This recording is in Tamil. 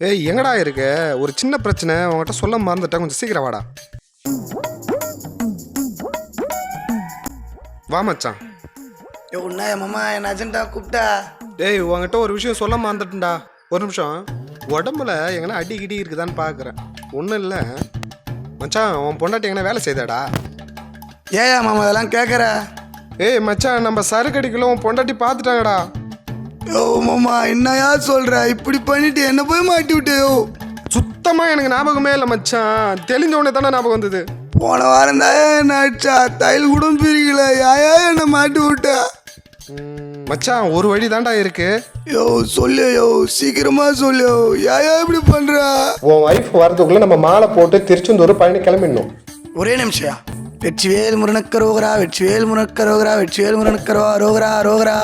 ஏய் எங்கடா இருக்க? ஒரு சின்ன பிரச்சனை உன்கிட்ட சொல்ல மறந்துட்டேன். கொஞ்சம் சீக்கிரம் வாடா. வா மச்சான். உன்ன மாமா என்ன அர்ஜென்ட்டா கூப்பிட்டா? டேய் உன்கிட்ட ஒரு விஷயம் சொல்ல மறந்துட்டேன்டா. ஒரு நிமிஷம். உடம்புல எங்கன்னா அடி கிடி இருக்குதான்னு பார்க்குறேன். ஒன்றும் இல்லை மச்சான், உன் பொண்டாட்டி எங்கன்னா வேலை செய்தாடா? ஏயா மாமா அதெல்லாம் கேட்குற? ஏய் மச்சான், நம்ம சரக்கு அடிக்கல உன் பொண்டாட்டி பார்த்துட்டாங்கடா. யோ மாமா என்னையா சொல்ற? இப்படி பண்ணிட்டு என்ன போய் மாட்டி விட்டேயோ. சுத்தமாக எனக்கு ஞாபகமே இல்லை மச்சான். தெளிஞ்ச உடனே தானே ஞாபகம் வந்தது. போன வாரம் தான் என்ன அடிச்சா, தையல் கூட பிரிக்கல. யாயா என்ன மாட்டி விட்ட? மச்சான் ஒரு வழி தாண்டா இருக்கு. யோ சொல்லு யோ, சீக்கிரமா சொல்லு. யாயா இப்படி பண்ற? உன் ஒய்ஃப் வரதுக்குள்ள நம்ம மாலை போட்டு திருச்செந்தூர் பழனி கிளம்பிடணும். ஒரே நிமிஷம். வெற்றிவேல் முருகனுக்கு ரோகரா, வெற்றிவேல் முருகனுக்கு ரோகரா, வெற்றிவேல் முருகனுக்கு ரோகரா ரோகரா.